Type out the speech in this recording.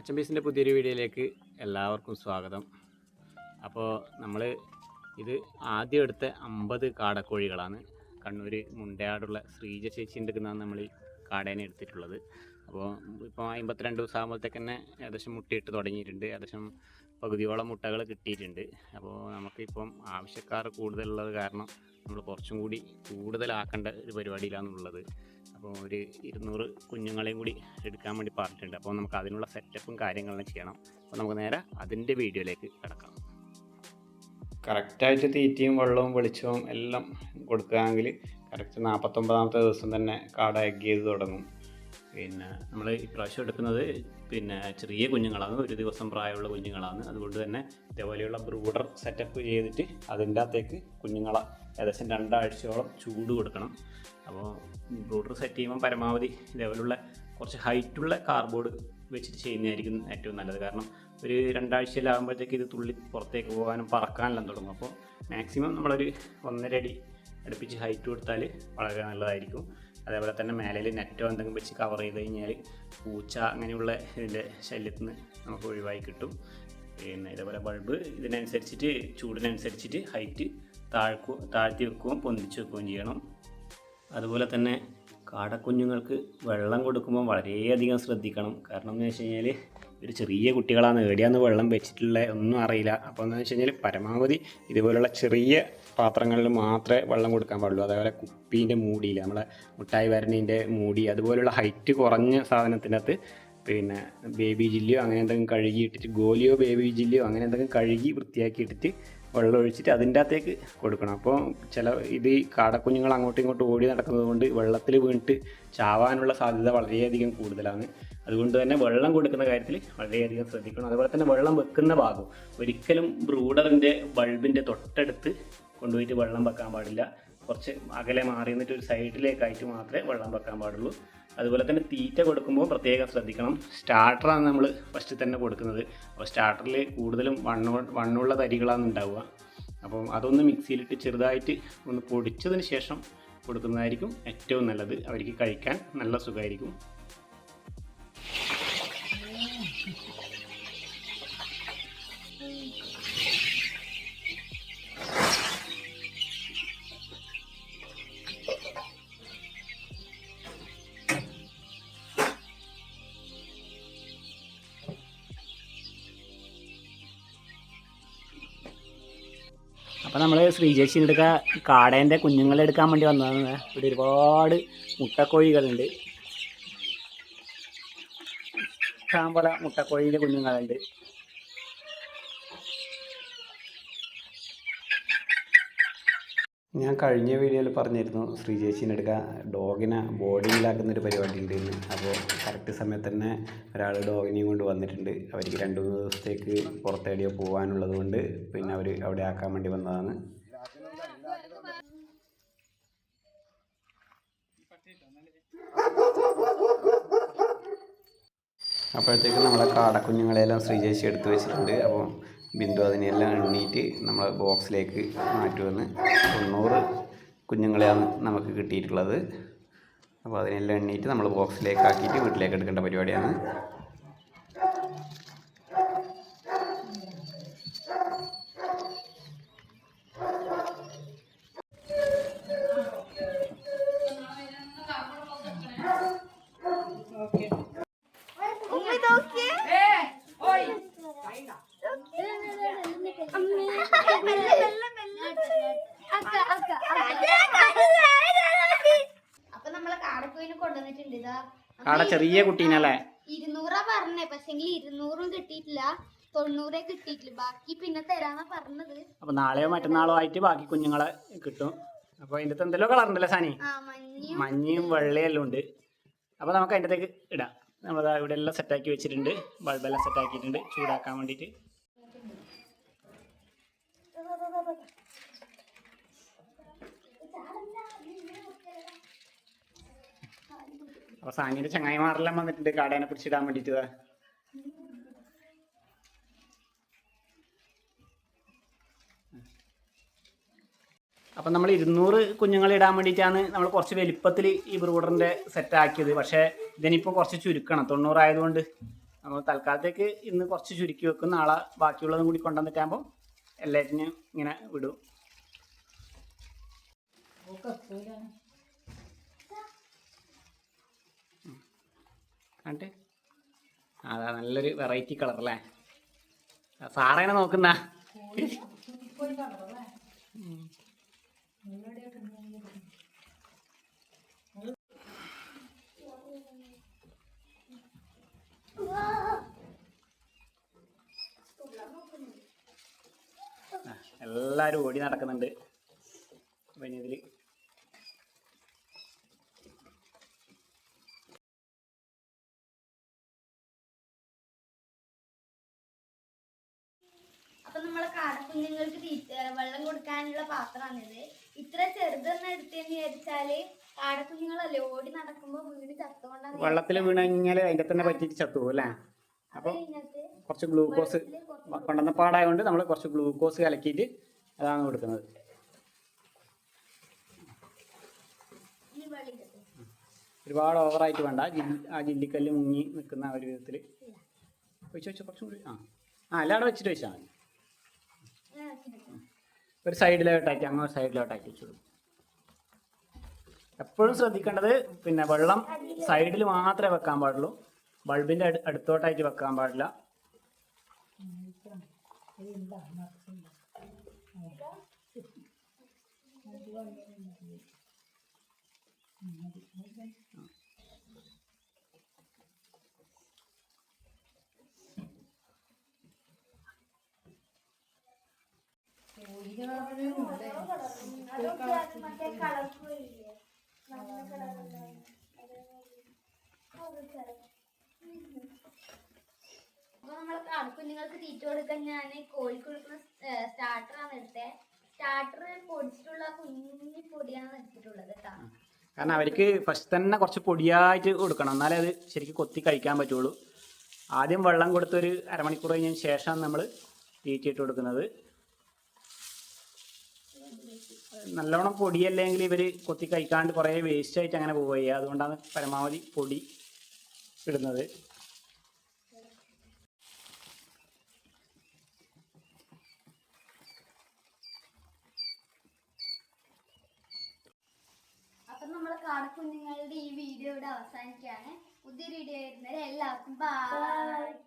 അച്ചമ്പീസിൻ്റെ പുതിയൊരു വീഡിയോയിലേക്ക് എല്ലാവർക്കും സ്വാഗതം. അപ്പോൾ നമ്മൾ ഇത് ആദ്യം എടുത്ത 50 കാടക്കോഴികളാണ്. കണ്ണൂർ മുണ്ടയാടുള്ള ശ്രീജ ചേച്ചീൻ്റെ അടുത്താണ് നമ്മൾ ഈ കാടേനെ എടുത്തിട്ടുള്ളത്. അപ്പോൾ ഇപ്പോൾ 52 ദിവസം ആകുമ്പോഴത്തേക്ക് തന്നെ ഏകദേശം മുട്ടയിട്ട് തുടങ്ങിയിട്ടുണ്ട്. ഏകദേശം പകുതിയോളം മുട്ടകൾ കിട്ടിയിട്ടുണ്ട്. അപ്പോൾ നമുക്കിപ്പം ആവശ്യക്കാർ കൂടുതലുള്ളത് കാരണം നമ്മൾ കുറച്ചും കൂടി കൂടുതലാക്കേണ്ട ഒരു പരിപാടിയിലാണുള്ളത്. അപ്പോൾ ഒരു 200 കുഞ്ഞുങ്ങളെയും കൂടി എടുക്കാൻ വേണ്ടി പറഞ്ഞിട്ടുണ്ട്. അപ്പോൾ നമുക്ക് അതിനുള്ള സെറ്റപ്പും കാര്യങ്ങളും ചെയ്യണം. അപ്പോൾ നമുക്ക് നേരെ അതിൻ്റെ വീഡിയോയിലേക്ക് കിടക്കാം. കറക്റ്റായിട്ട് തീറ്റയും വെള്ളവും വെളിച്ചവും എല്ലാം കൊടുക്കുകയാണെങ്കിൽ കറക്റ്റ് 49ാമത്തെ ദിവസം തന്നെ കാട എഗ് ചെയ്ത് തുടങ്ങും. പിന്നെ നമ്മൾ ഇപ്രാവശ്യം എടുക്കുന്നത് ചെറിയ കുഞ്ഞുങ്ങളാണ്, ഒരു ദിവസം പ്രായമുള്ള കുഞ്ഞുങ്ങളാണ്. അതുകൊണ്ട് തന്നെ ഇതേപോലെയുള്ള ബ്രൂഡർ സെറ്റപ്പ് ചെയ്തിട്ട് അതിൻ്റെ അകത്തേക്ക് കുഞ്ഞുങ്ങളെ ഏകദേശം 2 ആഴ്ചയോളം ചൂട് കൊടുക്കണം. അപ്പോൾ ബ്രൂഡർ സെറ്റ് ചെയ്യുമ്പോൾ പരമാവധി ഇതേപോലുള്ള കുറച്ച് ഹൈറ്റുള്ള കാർഡ്ബോർഡ് വെച്ചിട്ട് ചെയ്യുന്നതായിരിക്കും ഏറ്റവും നല്ലത്. കാരണം ഒരു 2 ആഴ്ചയിലാകുമ്പോഴത്തേക്ക് ഇത് തുള്ളി പുറത്തേക്ക് പോകാനും പറക്കാനെല്ലാം തുടങ്ങും. അപ്പോൾ മാക്സിമം നമ്മളൊരു 1.5 അടി അടുപ്പിച്ച് ഹൈറ്റ് കൊടുത്താൽ വളരെ നല്ലതായിരിക്കും. അതേപോലെ തന്നെ മേലയിൽ നെറ്റോ എന്തെങ്കിലും വെച്ച് കവർ ചെയ്ത് കഴിഞ്ഞാൽ പൂച്ച അങ്ങനെയുള്ള ഇതിൻ്റെ ശല്യത്തിൽ നിന്ന് നമുക്ക് ഒഴിവായി കിട്ടും. പിന്നെ ഇതേപോലെ ബൾബ് ഇതിനനുസരിച്ചിട്ട് ചൂടിനനുസരിച്ചിട്ട് ഹൈറ്റ് താഴ്ത്തി വെക്കുകയും പൊന്തിച്ച് വെക്കുകയും ചെയ്യണം. അതുപോലെ തന്നെ കാടക്കുഞ്ഞുങ്ങൾക്ക് വെള്ളം കൊടുക്കുമ്പോൾ വളരെയധികം ശ്രദ്ധിക്കണം. കാരണം എന്ന് വെച്ച് കഴിഞ്ഞാൽ ഒരു ചെറിയ കുട്ടികളാണ്, എവിടെയാന്ന് വെള്ളം വെച്ചിട്ടുള്ള ഒന്നും അറിയില്ല. അപ്പോൾ എന്ന് വെച്ച് കഴിഞ്ഞാൽ പരമാവധി ഇതുപോലുള്ള ചെറിയ പാത്രങ്ങളിൽ മാത്രമേ വെള്ളം കൊടുക്കാൻ പാടുള്ളൂ. അതേപോലെ കുപ്പീൻ്റെ മൂടിയിൽ നമ്മളെ മുട്ടായി വരണീൻ്റെ മൂടി, അതുപോലുള്ള ഹൈറ്റ് കുറഞ്ഞ സാധനത്തിനകത്ത് ബേബി ജില്ലിയോ അങ്ങനെ എന്തെങ്കിലും കഴുകിയിട്ടിട്ട്, ഗോലിയോ ബേബി ജില്ലിയോ അങ്ങനെ എന്തെങ്കിലും കഴുകി വൃത്തിയാക്കിയിട്ടിട്ട് വെള്ളം ഒഴിച്ചിട്ട് അതിൻ്റെ അകത്തേക്ക് കൊടുക്കണം. അപ്പോൾ ഇത് കാടക്കുഞ്ഞുങ്ങൾ അങ്ങോട്ടും ഇങ്ങോട്ടും ഓടി നടക്കുന്നത് കൊണ്ട് വെള്ളത്തിൽ വീണിട്ട് ചാവാനുള്ള സാധ്യത വളരെയധികം കൂടുതലാണ്. അതുകൊണ്ട് തന്നെ വെള്ളം കൊടുക്കുന്ന കാര്യത്തിൽ വളരെയധികം ശ്രദ്ധിക്കണം. അതുപോലെ തന്നെ വെള്ളം വെക്കുന്ന ഭാഗം ഒരിക്കലും ബ്രൂഡറിൻ്റെ ബൾബിൻ്റെ തൊട്ടടുത്ത് കൊണ്ടുപോയിട്ട് വെള്ളം വെക്കാൻ പാടില്ല. കുറച്ച് അകലെ മാറി നിന്നിട്ട് ഒരു സൈഡിലേക്കായിട്ട് മാത്രമേ വെള്ളം വെക്കാൻ പാടുള്ളൂ. അതുപോലെ തന്നെ തീറ്റ കൊടുക്കുമ്പോൾ പ്രത്യേകം ശ്രദ്ധിക്കണം. സ്റ്റാർട്ടറാണ് നമ്മൾ ഫസ്റ്റ് തന്നെ കൊടുക്കുന്നത്. അപ്പോൾ സ്റ്റാർട്ടറിൽ കൂടുതലും വണ്ണുള്ള തരികളാണ് ഉണ്ടാവുക. അപ്പം അതൊന്ന് മിക്സിയിലിട്ട് ചെറുതായിട്ട് ഒന്ന് പൊടിച്ചതിന് ശേഷം കൊടുക്കുന്നതായിരിക്കും ഏറ്റവും നല്ലത്. അവർക്ക് കഴിക്കാൻ നല്ല സുഖമായിരിക്കും. അപ്പോൾ നമ്മൾ ശ്രീജേച്ചിൻ്റെ അടുക്ക കാടേൻ്റെ കുഞ്ഞുങ്ങളെ എടുക്കാൻ വേണ്ടി വന്നതാണ്. ഇവിടെ ഒരുപാട് മുട്ടക്കോഴികളുണ്ട്, ഇഷ്ടംപോലെ മുട്ടക്കോഴിൻ്റെ കുഞ്ഞുങ്ങളുണ്ട്. ഞാൻ കഴിഞ്ഞ വീഡിയോയിൽ പറഞ്ഞിരുന്നു ശ്രീജേച്ചിൻ്റെ അടുക്ക ഡോഗിനെ ബോർഡിങ്ങിലാക്കുന്നൊരു പരിപാടി ഉണ്ടെന്ന്. അപ്പോൾ കറക്റ്റ് സമയത്ത് തന്നെ ഒരാൾ ഡോഗിനെയും കൊണ്ട് വന്നിട്ടുണ്ട്. അവർക്ക് 2-3 ദിവസത്തേക്ക് പുറത്തേടിയോ പോകാനുള്ളത് കൊണ്ട് അവർ അവിടെ ആക്കാൻ വേണ്ടി വന്നതാണ്. അപ്പോഴത്തേക്ക് നമ്മളെ കാടക്കുഞ്ഞുങ്ങളെല്ലാം ശ്രീജേച്ചി എടുത്തു വെച്ചിട്ടുണ്ട്. അപ്പോൾ ബിന്ദു അതിനെല്ലാം എണ്ണീറ്റ് നമ്മളെ ബോക്സിലേക്ക് മാറ്റുമെന്ന്. 90 കുഞ്ഞുങ്ങളെയാണ് നമുക്ക് കിട്ടിയിട്ടുള്ളത്. അപ്പോൾ അതിനെല്ലാം എണ്ണീറ്റ് നമ്മൾ ബോക്സിലേക്ക് ആക്കിയിട്ട് വീട്ടിലേക്ക് എടുക്കേണ്ട പരിപാടിയാണ്. അപ്പൊ നമ്മളെ കാടക്കോയിനെ കൊണ്ടുവന്നിട്ടുണ്ട്. കാട ചെറിയ കുട്ടീനല്ലേ 200 പറഞ്ഞേ, പക്ഷെ 200 കിട്ടിയിട്ടില്ല, 90 കിട്ടിയിട്ടില്ല. ബാക്കി പിന്നെ തരാന്നാ പറഞ്ഞത്. അപ്പൊ നാളെയോ മറ്റന്നാളോ ആയിട്ട് ബാക്കി കുഞ്ഞുങ്ങളെ കിട്ടും. അപ്പൊ അതിൻ്റെ എന്തെല്ലോ കളറുണ്ടല്ലേ സാനി, മഞ്ഞയും വെള്ളയെല്ലാം ഉണ്ട്. അപ്പൊ നമുക്ക് അതിൻ്റെ അകത്തേക്ക് ഇടാം. നമ്മളത് ഇവിടെ എല്ലാം സെറ്റാക്കി വെച്ചിട്ടുണ്ട്, ബൾബെല്ലാം സെറ്റാക്കിയിട്ടുണ്ട് ചൂടാക്കാൻ വേണ്ടിയിട്ട്. അപ്പോൾ സാനിയുടെ ചങ്ങായിമാരെല്ലാം വന്നിട്ടുണ്ട് കാടേനെ പിടിച്ചിടാൻ വേണ്ടിയിട്ട്. അപ്പം നമ്മൾ 200 കുഞ്ഞുങ്ങളെ ഇടാൻ വേണ്ടിയിട്ടാണ് നമ്മൾ കുറച്ച് വലിപ്പത്തിൽ ഈ ബ്രൂഡറിൻ്റെ സെറ്റ് ആക്കിയത്. പക്ഷേ ഇതിനിപ്പോൾ കുറച്ച് ചുരുക്കണം, 90 ആയതുകൊണ്ട് അപ്പോൾ തൽക്കാലത്തേക്ക് ഇന്ന് കുറച്ച് ചുരുക്കി വെക്കും, നാളെ ബാക്കിയുള്ളതും കൂടി കൊണ്ടുവന്നിട്ടാകുമ്പോൾ എല്ലാറ്റിനും ഇങ്ങനെ വിടും. കണ്ടേ, അതാ നല്ലൊരു വെറൈറ്റി കളർ അല്ലേ. സാറേനെ നോക്കുന്ന എല്ലാരും ഓടി നടക്കുന്നുണ്ട്. പിന്നെ ഇതില് അപ്പൊ നമ്മളെ കാടക്കുഞ്ഞുങ്ങൾക്ക് വെള്ളം കൊടുക്കാനുള്ള പാത്രമാണിത്. ഇത്ര ചെറുതെന്ന് എടുത്തെന്ന് വിചാരിച്ചാല് കാടക്കുഞ്ഞുങ്ങളല്ലേ ഓടി നടക്കുമ്പോ വീട് ചത്തുകൊണ്ടാണ്. വെള്ളത്തിൽ വീണ് കഴിഞ്ഞാൽ അതിന്റെ തന്നെ പറ്റിയിട്ട് ചത്തുപോകും അല്ലേ. അപ്പൊ കുറച്ച് ഗ്ലൂക്കോസ് കൊണ്ടുവന്ന പാടായതുകൊണ്ട് നമ്മൾ കുറച്ച് ഗ്ലൂക്കോസ് കലക്കിയിട്ട് അതാണ് കൊടുക്കുന്നത്. ഒരുപാട് ഓവറായിട്ട് വേണ്ട, ആ ജില്ലിക്കല്ല് മുങ്ങി നിൽക്കുന്ന ഒരു വിധത്തിൽ വെച്ച് കുറച്ചും കൂടി എല്ലാവിടെ വെച്ചിട്ട് വെച്ചാൽ മതി. ഒരു സൈഡിലോട്ടായിട്ട് അങ്ങോട്ട് സൈഡിലോട്ടായിട്ട് വെച്ചു. എപ്പോഴും ശ്രദ്ധിക്കേണ്ടത് പിന്നെ വെള്ളം സൈഡിൽ മാത്രമേ വെക്കാൻ പാടുള്ളൂ, ബൾബിൻ്റെ അടുത്തോട്ടായിട്ട് വെക്കാൻ പാടില്ല. അപ്പൊ നമ്മൾ കാടക്കുഞ്ഞുങ്ങൾക്ക് തീറ്റ കൊടുക്കാൻ ഞാൻ കോഴിക്ക് കൊടുക്കുന്ന സ്റ്റാർട്ടറാണ് എടുത്തത്. സ്റ്റാർട്ടർ പൊടിച്ചിട്ടുള്ള കുഞ്ഞി പൊടിയാണ് എടുത്തിട്ടുള്ളത് കേട്ടോ. കാരണം അവർക്ക് ഫസ്റ്റ് തന്നെ കുറച്ച് പൊടിയായിട്ട് കൊടുക്കണം, എന്നാലേ അത് ശരിക്കും കൊത്തി കഴിക്കാൻ പറ്റുള്ളൂ. ആദ്യം വെള്ളം കൊടുത്തൊരു അരമണിക്കൂർ കഴിഞ്ഞതിന് ശേഷമാണ് നമ്മൾ തീറ്റിയിട്ട് കൊടുക്കുന്നത്. നല്ലോണം പൊടിയല്ലെങ്കിൽ ഇവർ കൊത്തി കഴിക്കാണ്ട് കുറേ വേസ്റ്റായിട്ട് അങ്ങനെ പോവുക. അതുകൊണ്ടാണ് പരമാവധി പൊടി ഇടുന്നത്. അപ്പം നമ്മളെ കാടക്കുഞ്ഞുങ്ങളുടെ ഈ വീഡിയോ ഇവിടെ അവസാനിക്കുകയാണ്. പുതിയ വീഡിയോ വരുന്നത് എല്ലാവർക്കും ബൈ.